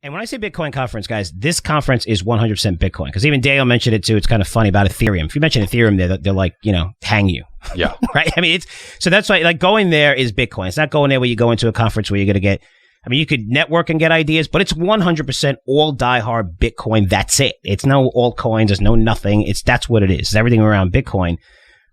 And when I say Bitcoin conference, guys, this conference is 100% Bitcoin. Because even Dale mentioned it too. It's kind of funny about Ethereum. If you mention Ethereum, they're like, hang you. Yeah. Right? I mean, so that's why, like, going there is Bitcoin. It's not going there where you go into a conference where you're going to get, I mean, you could network and get ideas, but it's 100% all diehard Bitcoin. That's it. It's no altcoins. There's no nothing. That's what it is. It's everything around Bitcoin.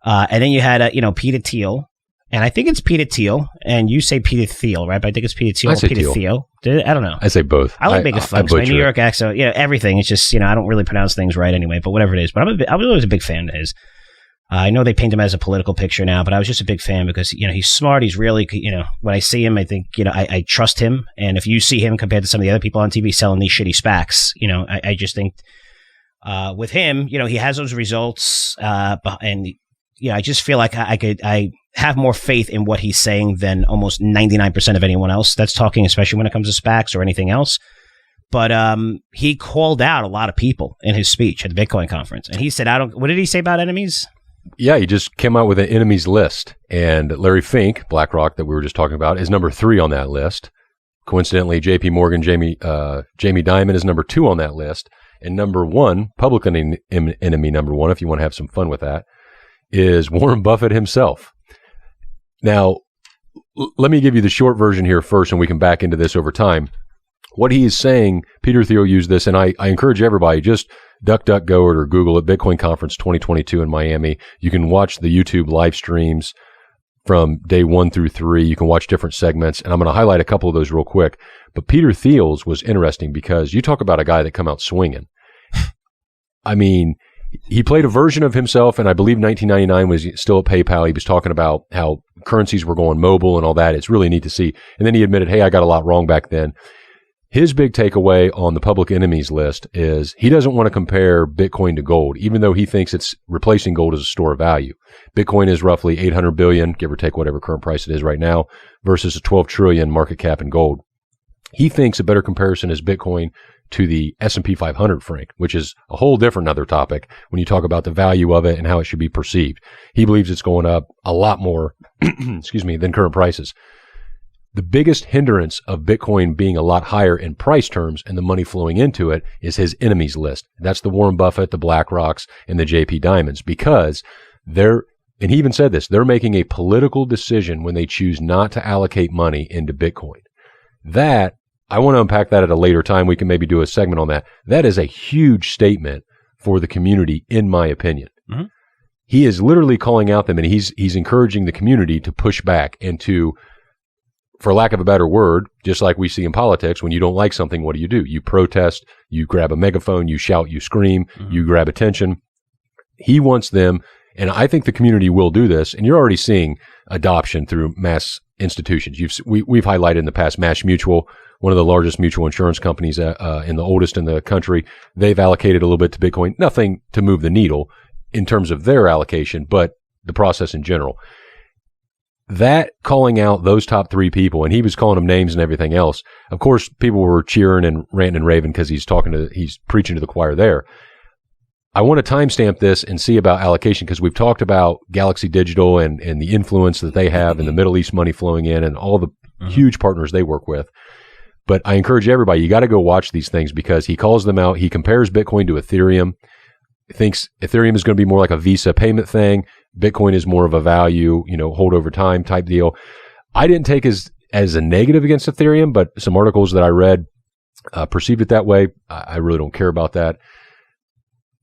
And then you had, Peter Thiel. And I think it's Peter Thiel, and you say Peter Thiel, right? But I think it's Peter Thiel or Peter Thiel. I don't know. I say both. I like making fun. My New York accent, everything. It's just, I don't really pronounce things right anyway, but whatever it is. But I was always a big fan of his. I know they paint him as a political picture now, but I was just a big fan because, he's smart. He's really, when I see him, I think, I trust him. And if you see him compared to some of the other people on TV selling these shitty SPACs, I just think with him, he has those results. And I just feel like I have more faith in what he's saying than almost 99% of anyone else that's talking, especially when it comes to SPACs or anything else. But he called out a lot of people in his speech at the Bitcoin conference. And he said, what did he say about enemies? Yeah, he just came out with an enemies list. And Larry Fink, BlackRock, that we were just talking about, is number 3 on that list. Coincidentally, JP Morgan, Jamie Dimon is number 2 on that list. And number 1, public enemy number 1, if you want to have some fun with that, is Warren Buffett himself. Now, let me give you the short version here first, and we can back into this over time. What he is saying, Peter Thiel used this, and I encourage everybody, just DuckDuckGo or Google it, Bitcoin Conference 2022 in Miami. You can watch the YouTube live streams from day 1 through 3. You can watch different segments, and I'm going to highlight a couple of those real quick. But Peter Thiel's was interesting because you talk about a guy that come out swinging. I mean, he played a version of himself, and I believe 1999 was still at PayPal. He was talking about how currencies were going mobile and all that. It's really neat to see. And then he admitted, hey, I got a lot wrong back then. His big takeaway on the public enemies list is he doesn't want to compare Bitcoin to gold, even though he thinks it's replacing gold as a store of value. Bitcoin is roughly 800 billion, give or take whatever current price it is right now, versus a 12 trillion market cap in gold. He thinks a better comparison is Bitcoin to the S&P 500, Frank, which is a whole different other topic when you talk about the value of it and how it should be perceived. He believes it's going up a lot more, than current prices. The biggest hindrance of Bitcoin being a lot higher in price terms and the money flowing into it is his enemies list. That's the Warren Buffett, the BlackRocks, and the JP Dimons, because and he even said this, they're making a political decision when they choose not to allocate money into Bitcoin. That, I want to unpack that at a later time. We can maybe do a segment on that. That is a huge statement for the community, in my opinion. Mm-hmm. He is literally calling out them, and he's encouraging the community to push back and to, for lack of a better word, just like we see in politics, when you don't like something, what do? You protest, you grab a megaphone, you shout, you scream, you grab attention. He wants them, and I think the community will do this, and you're already seeing adoption through mass institutions. We've highlighted in the past Mass Mutual, one of the largest mutual insurance companies and the oldest in the country. They've allocated a little bit to Bitcoin, nothing to move the needle in terms of their allocation, but the process in general. That calling out those top 3 people, and he was calling them names and everything else. Of course, people were cheering and ranting and raving because he's preaching to the choir there. I want to timestamp this and see about allocation because we've talked about Galaxy Digital and the influence that they have and the Middle East money flowing in and all the huge partners they work with. But I encourage everybody, you got to go watch these things because he calls them out. He compares Bitcoin to Ethereum. He thinks Ethereum is going to be more like a Visa payment thing. Bitcoin is more of a value, hold over time type deal. I didn't take as a negative against Ethereum, but some articles that I read perceived it that way. I really don't care about that.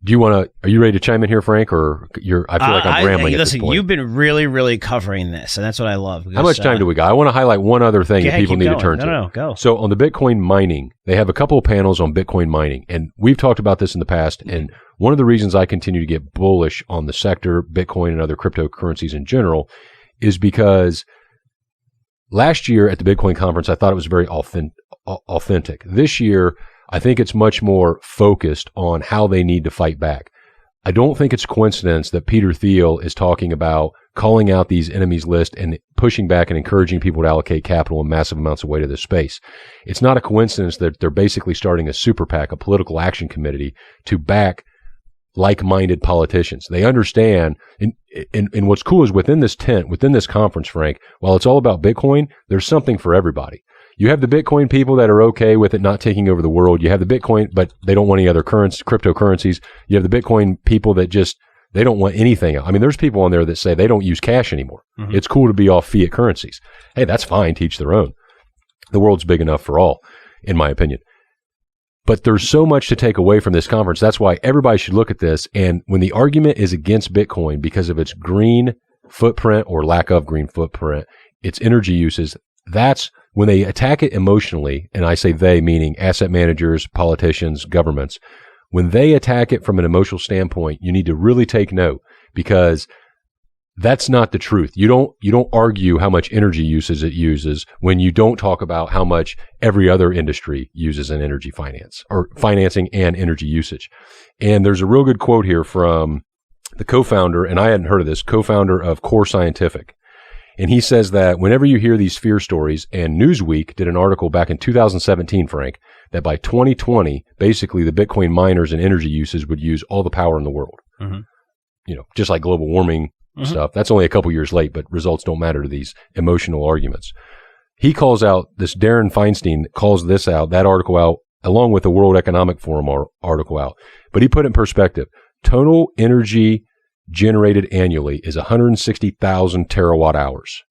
Are you ready to chime in here, Frank, or I feel like I'm rambling at this point. You've been really, really covering this, and that's what I love. Because, how much time do we got? I want to highlight one other thing that people need to turn to. No, go. So on the Bitcoin mining, they have a couple of panels on Bitcoin mining, and we've talked about this in the past, and one of the reasons I continue to get bullish on the sector, Bitcoin and other cryptocurrencies in general, is because last year at the Bitcoin conference, I thought it was very authentic. This year, I think it's much more focused on how they need to fight back. I don't think it's a coincidence that Peter Thiel is talking about calling out these enemies list and pushing back and encouraging people to allocate capital in massive amounts of weight to this space. It's not a coincidence that they're basically starting a super PAC, a political action committee, to back like-minded politicians. They understand, and what's cool is within this tent, within this conference, Frank, while it's all about Bitcoin, there's something for everybody. You have the Bitcoin people that are okay with it not taking over the world. You have the Bitcoin, but they don't want any other cryptocurrencies. You have the Bitcoin people that just, they don't want anything. I mean, there's people on there that say they don't use cash anymore. Mm-hmm. It's cool to be off fiat currencies. Hey, that's fine. Teach their own. The world's big enough for all, in my opinion. But there's so much to take away from this conference. That's why everybody should look at this. And when the argument is against Bitcoin because of its green footprint or lack of green footprint, its energy uses, that's when they attack it emotionally. And I say they, meaning asset managers, politicians, governments. When they attack it from an emotional standpoint, you need to really take note, because that's not the truth. You don't argue how much energy usage it uses when you don't talk about how much every other industry uses in energy finance or financing and energy usage. And there's a real good quote here from the co-founder, and I hadn't heard of this, co-founder of Core Scientific. And he says that whenever you hear these fear stories, and Newsweek did an article back in 2017, Frank, that by 2020, basically the Bitcoin miners and energy users would use all the power in the world. Mm-hmm. You know, just like global warming stuff. That's only a couple years late, but results don't matter to these emotional arguments. He calls out, this Darren Feinstein calls this out, that article out, along with the World Economic Forum article out. But he put it in perspective. Total energy generated annually is 160,000 terawatt hours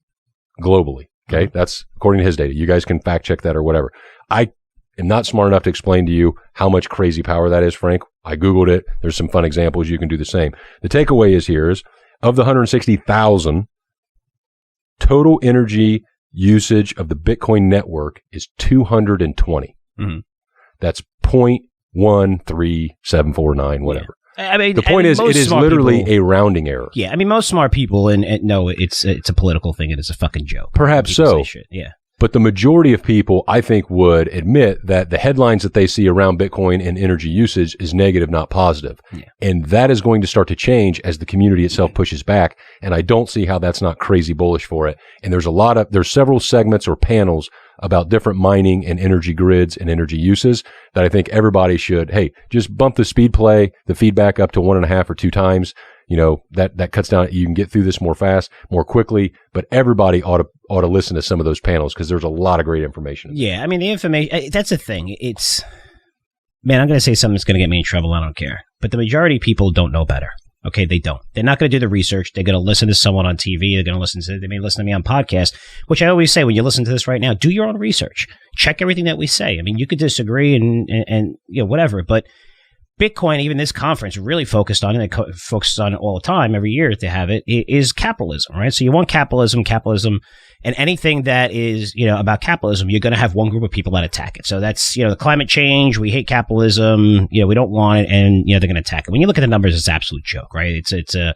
globally. Okay. That's according to his data. You guys can fact check that or whatever. I am not smart enough to explain to you how much crazy power that is, Frank. I Googled it. There's some fun examples. You can do the same. The takeaway is here is, of the 160,000, total energy usage of the Bitcoin network is 220. Mm-hmm. That's 0.13749, whatever. I mean, the point is, it is literally a rounding error. Yeah, I mean, most smart people, and no, it's a political thing, and it's a fucking joke. Perhaps so. Yeah. But the majority of people, I think, would admit that the headlines that they see around Bitcoin and energy usage is negative, not positive. Yeah. And that is going to start to change as the community itself pushes back. And I don't see how that's not crazy bullish for it. And there's several segments or panels about different mining and energy grids and energy uses that I think everybody should, hey, just bump the speed play, the feedback up to 1.5 or 2 times. You know, that cuts down, you can get through this more quickly, but everybody ought to listen to some of those panels, because there's a lot of great information. Yeah, I mean, the information, that's the thing. Man, I'm going to say something that's going to get me in trouble. I don't care. But the majority of people don't know better. Okay, they don't. They're not going to do the research. They're going to listen to someone on TV. They may listen to me on podcast, which I always say, when you listen to this right now, do your own research. Check everything that we say. I mean, you could disagree and you know, whatever, but Bitcoin, even this conference, really focused on, and it focuses on it all the time, every year to have it, is capitalism, right? So you want capitalism, and anything that is, you know, about capitalism, you're going to have one group of people that attack it. So that's, you know, the climate change, we hate capitalism, you know, we don't want it, and, you know, they're going to attack it. When you look at the numbers, it's an absolute joke, right? It's a,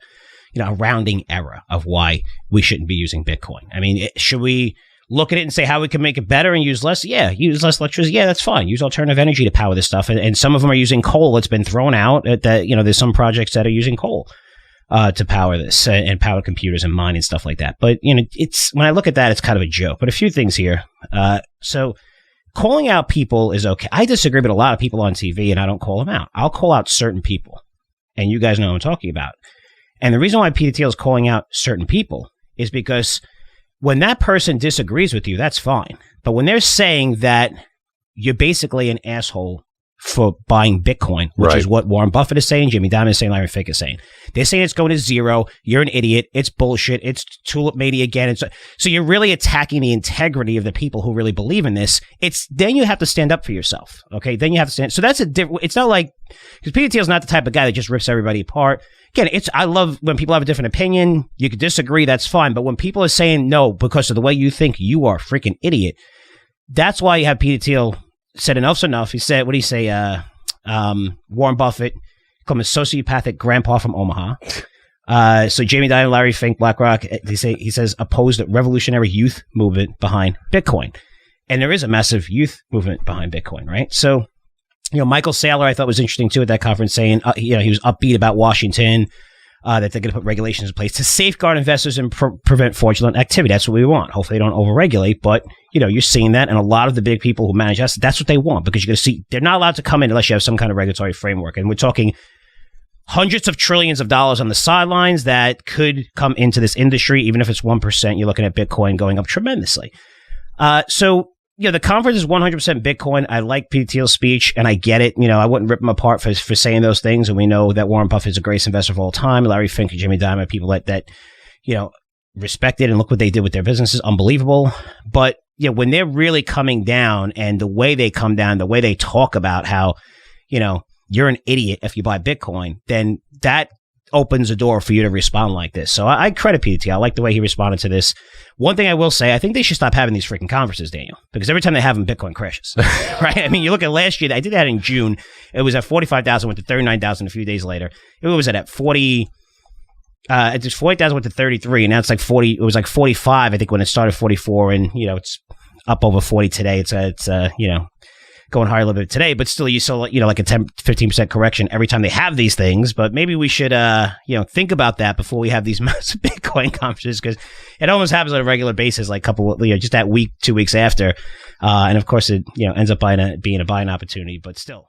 you know, a rounding error of why we shouldn't be using Bitcoin. I mean, should we look at it and say how we can make it better and use less? Yeah, use less electricity. Yeah, that's fine. Use alternative energy to power this stuff. And some of them are using coal. It's been thrown out that, you know, there's some projects that are using coal to power this and power computers and mine and stuff like that. But, you know, it's, when I look at that, it's kind of a joke. But a few things here. So calling out people is okay. I disagree with a lot of people on TV, and I don't call them out. I'll call out certain people. And you guys know what I'm talking about. And the reason why Peter Thiel is calling out certain people is because when that person disagrees with you, that's fine. But when they're saying that you're basically an asshole for buying Bitcoin, which is what Warren Buffett is saying, Jamie Dimon is saying, Larry Fink is saying. They're saying it's going to zero. You're an idiot. It's bullshit. It's Tulip Mania again. So you're really attacking the integrity of the people who really believe in this. Then you have to stand up for yourself. Okay. Then you have to stand. So that's a different, it's not like, because Peter Thiel's not the type of guy that just rips everybody apart. Again, I love when people have a different opinion. You could disagree. That's fine. But when people are saying no, because of the way you think, you are a freaking idiot. That's why you have Peter Thiel said enough's enough. He said, what did he say? Warren Buffett, called him a sociopathic grandpa from Omaha. So Jamie Dimon, Larry Fink, BlackRock, he says opposed the revolutionary youth movement behind Bitcoin. And there is a massive youth movement behind Bitcoin, right? So, you know, Michael Saylor, I thought was interesting too at that conference, saying, you know, he was upbeat about Washington, that they're going to put regulations in place to safeguard investors and prevent fraudulent activity. That's what we want. Hopefully they don't overregulate, but, you know, you're seeing that, and a lot of the big people who manage us, that's what they want, because you're going to see they're not allowed to come in unless you have some kind of regulatory framework. And we're talking hundreds of trillions of dollars on the sidelines that could come into this industry. Even if it's 1%, you're looking at Bitcoin going up tremendously. So the conference is 100% Bitcoin. I like Peter Thiel's speech, and I get it. I wouldn't rip him apart for saying those things. And we know that Warren Buffett is the greatest investor of all time. Larry Fink and Jamie Dimon, people that respected, and look what they did with their businesses. Unbelievable. But when they're really coming down, and the way they come down, the way they talk about how, you're an idiot if you buy Bitcoin, then that opens a door for you to respond like this. So I credit Peter Thiel. I like the way he responded to this. One thing I will say, I think they should stop having these freaking conferences, Daniel, because every time they have them, Bitcoin crashes. Right? I mean, you look at last year, I did that in June. It was at 45,000, went to 39,000 a few days later. It was at 40. It was 40,000, went to 33, and now it's like 40. It was like 45, I think, when it started, 44, and it's up over 40 today. It's going higher a little bit today, but still, you saw like a 10-15% correction every time they have these things. But maybe we should think about that before we have these massive Bitcoin conferences, because it almost happens on a regular basis, like just that week, 2 weeks after, and of course it ends up being a buying opportunity, but still.